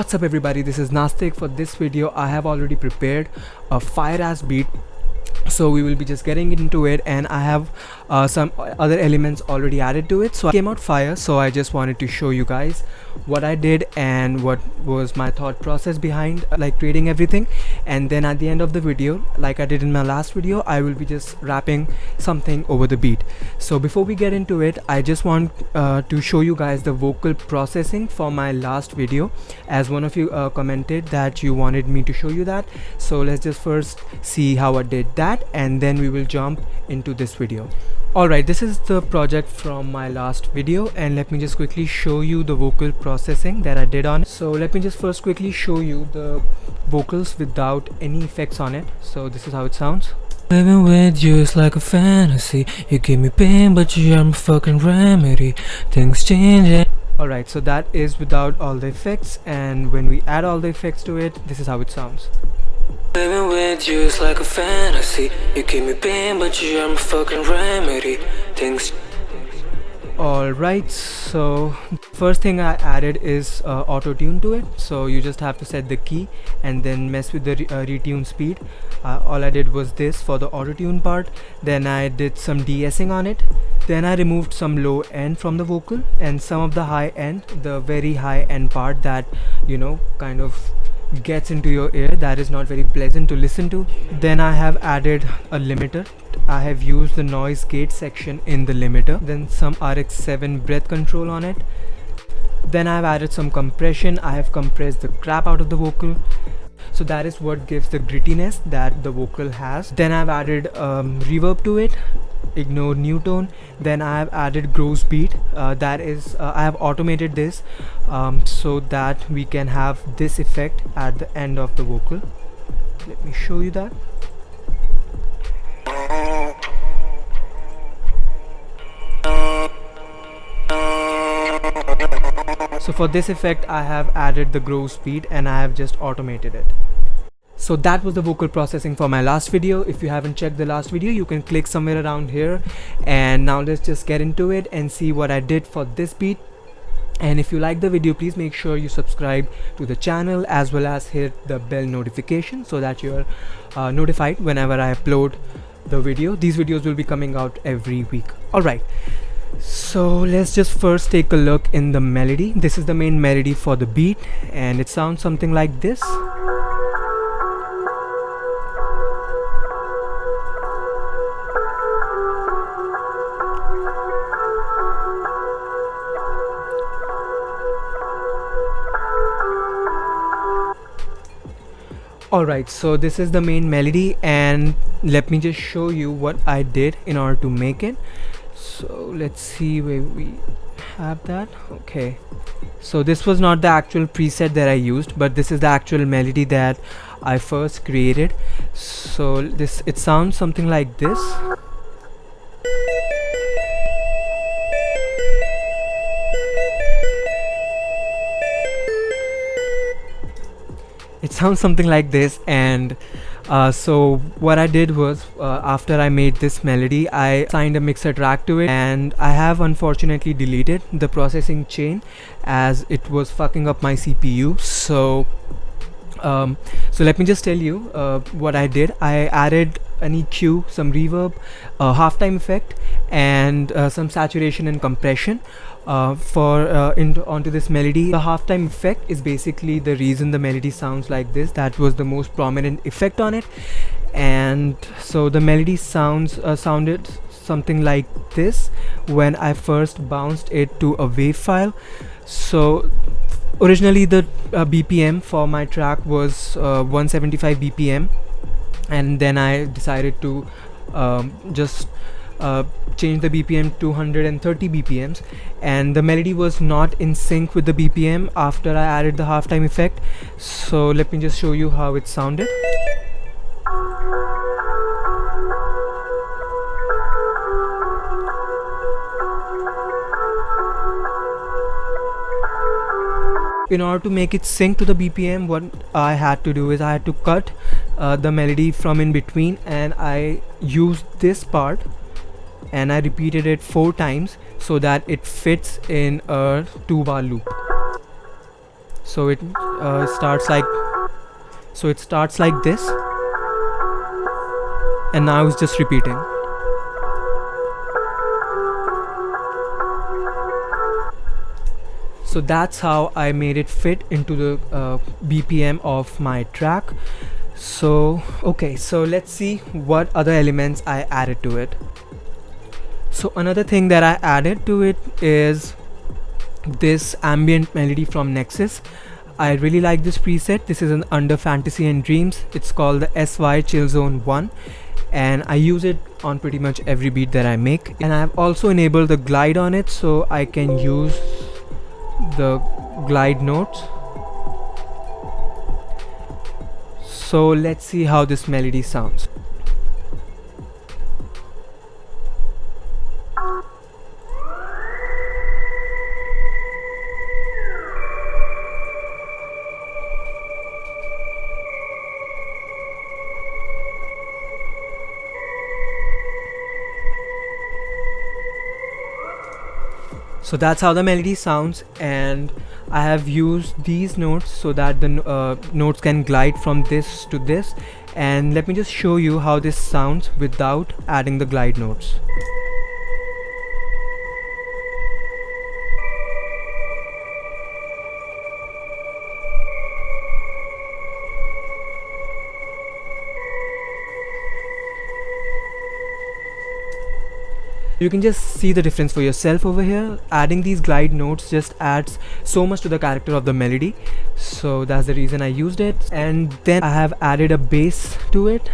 What's up everybody, this is Nastik. For this video I have already prepared a fire ass beat, so we will be just getting into it, and I have some other elements already added to it. So I came out fire, so I just wanted to show you guys what I did and what was my thought process behind creating everything. And then at the end of the video, like I did in my last video, I will be just rapping something over the beat. So before we get into it, I just want to show you guys the vocal processing for my last video, as one of you commented that you wanted me to show you that. So let's just first see how I did that, and then we will jump into this video. Alright, this is the project from my last video, and let me just quickly show you the vocal processing that I did on it. So let me just first quickly show you the vocals without any effects on it. So this is how it sounds. Living with you is like a fantasy. You give me pain, but you're my fucking remedy. Things change. Alright, so that is without all the effects, and when we add all the effects to it, this is how it sounds. Living with you is like a fantasy. You give me pain, but you're my fucking remedy. Things. Alright, so first thing I added is auto-tune to it. So you just have to set the key and then mess with the retune speed. All I did was this for the auto-tune part. Then I did some de-essing on it. Then I removed some low end from the vocal and some of the high end, the very high end part that, you know, kind of gets into your ear, that is not very pleasant to listen to. Then I have added a limiter. I have used the noise gate section in the limiter, then some RX7 breath control on it. Then I have added some compression. I have compressed the crap out of the vocal, so that is what gives the grittiness that the vocal has. Then I have added reverb to it. Ignore new tone. Then I have added gross beat, that is I have automated this so that we can have this effect at the end of the vocal. Let me show you that. So for this effect I have added the gross beat and I have just automated it. So that was the vocal processing for my last video. If you haven't checked the last video, you can click somewhere around here. And now let's just get into it and see what I did for this beat. And if you like the video, please make sure you subscribe to the channel as well as hit the bell notification so that you are notified whenever I upload the video. These videos will be coming out every week. Alright, so let's just first take a look in the melody. This is the main melody for the beat, and it sounds something like this. Alright, so this is the main melody, and let me just show you what I did in order to make it. So let's see where we have that. Okay, so this was not the actual preset that I used, but this is the actual melody that I first created. So it sounds something like this. It sounds something like this, and so what I did was after I made this melody, I assigned a mixer track to it, and I have unfortunately deleted the processing chain as it was fucking up my CPU. So let me just tell you what I did. I added an EQ, some reverb, a halftime effect, and some saturation and compression onto this melody. The halftime effect is basically the reason the melody sounds like this. That was the most prominent effect on it, and so the melody sounded something like this when I first bounced it to a wave file. So originally the BPM for my track was 175 BPM, and then I decided to just change the BPM to 130 BPMs, and the melody was not in sync with the BPM after I added the halftime effect. So let me just show you how it sounded. In order to make it sync to the BPM, what I had to do is I had to cut the melody from in between, and I used this part and I repeated it 4 times so that it fits in a 2-bar loop. So it starts like this, and now it's just repeating. So that's how I made it fit into the BPM of my track. So okay, so let's see what other elements I added to it. So another thing that I added to it is this ambient melody from Nexus. I really like this preset. This is an Under Fantasy and Dreams. It's called the SY Chill Zone 1, and I use it on pretty much every beat that I make. And I've also enabled the glide on it, so I can use the glide notes. So let's see how this melody sounds. So that's how the melody sounds, and I have used these notes so that the notes can glide from this to this. And let me just show you how this sounds without adding the glide notes. You can just see the difference for yourself over here. Adding these glide notes just adds so much to the character of the melody, so that's the reason I used it. And then I have added a bass to it.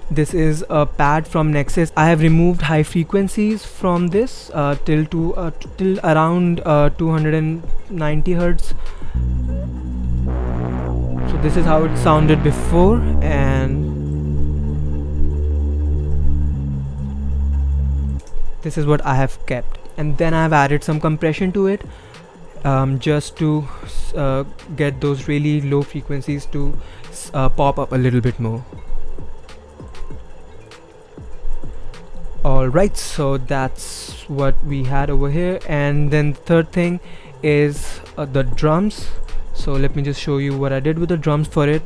This is a pad from Nexus. I have removed high frequencies from this till around 290 hertz. So this is how it sounded before, and this is what I have kept. And then I have added some compression to it, just to get those really low frequencies to pop up a little bit more. Alright, so that's what we had over here. And then the third thing is the drums. So let me just show you what I did with the drums for it.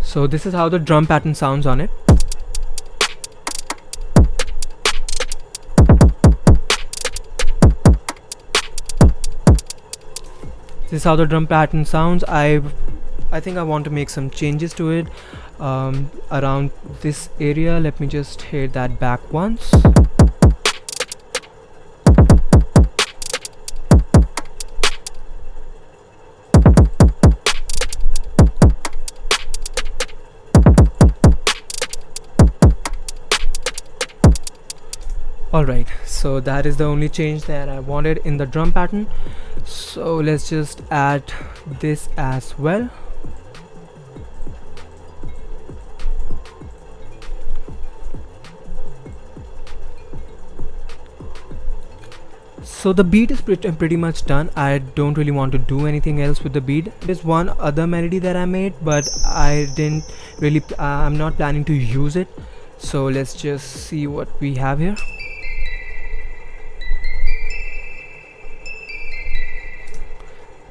So this is how the drum pattern sounds on it. This is how the drum pattern sounds. I think I want to make some changes to it around this area. Let me just hit that back once. Alright, so that is the only change that I wanted in the drum pattern. So let's just add this as well. So the beat is pretty much done. I don't really want to do anything else with the beat. There's one other melody that I made, but I didn't really I'm not planning to use it. So let's just see what we have here.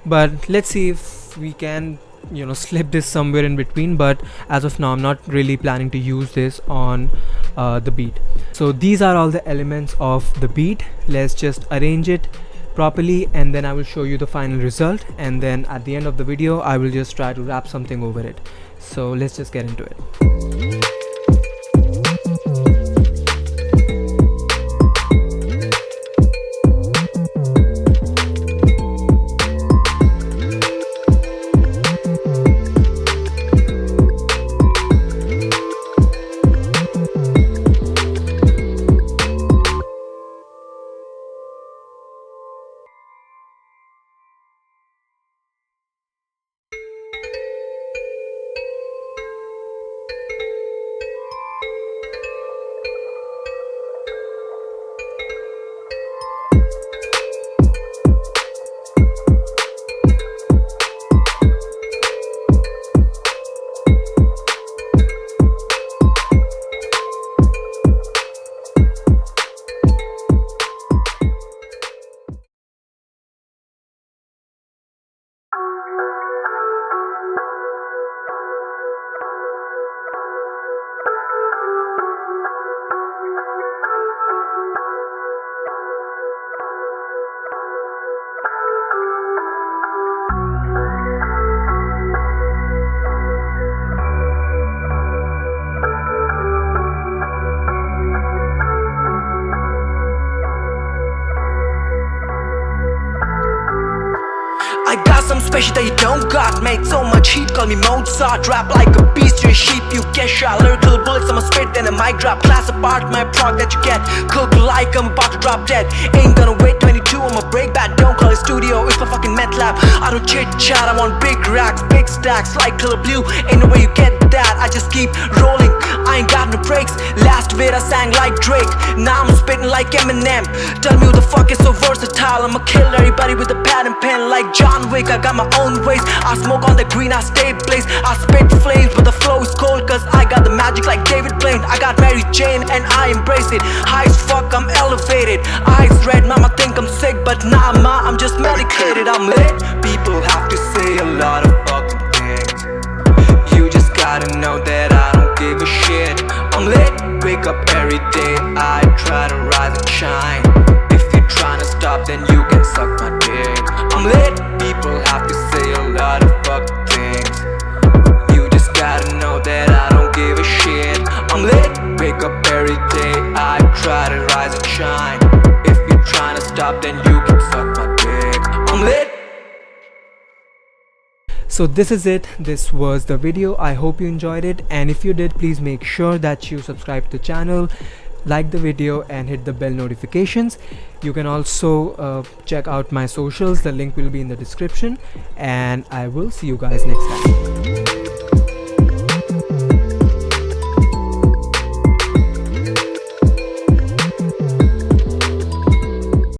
But let's see if we can, you know, slip this somewhere in between. But as of now, I'm not really planning to use this on the beat. So these are all the elements of the beat. Let's just arrange it properly, and then I will show you the final result. And then at the end of the video, I will just try to wrap something over it. So let's just get into it. special that you don't got. Made so much heat, call me Mozart. Rap like a beast, you're a sheep, you get shot. Lyrical bullets, I'ma spit, then a mic drop. Class apart, my prog that you get. Cook like I'm about to drop dead. Ain't gonna wait 22, I'ma break bad. Don't call it studio, it's a fucking meth lab. I don't chit chat, I want big racks, big stacks like Color Blue. Ain't no way you get that, I just keep rolling, I ain't got no breaks. Last bit I sang like Drake, now I'm spitting like Eminem. Tell me who the fuck is so versatile. I'ma kill everybody with a pad and pen like John Wick. I got my own ways, I smoke on the green, I stay blaze. I spit flames but the flow is cold, cause I got the magic like David Blaine. I got Mary Jane and I embrace it. High as fuck, I'm elevated. Eyes red, mama think I'm sick, but nah ma, I'm just medicated. I'm lit. People have to say a lot of fucking things. You just gotta know that I don't give a shit. I'm lit, wake up every day, I try to rise and shine. If you're trying to stop, then you can suck my dick. I'm lit, people have to say a lot of fucking things. You just gotta know that I don't give a shit. I'm lit, wake up every day, I try to rise and shine. If you're trying to stop, then you can suck my dick. I'm lit. So this is it, this was the video. I hope you enjoyed it, and if you did, please make sure that you subscribe to the channel, like the video and hit the bell notifications. You can also check out my socials, the link will be in the description, and I will see you guys next time.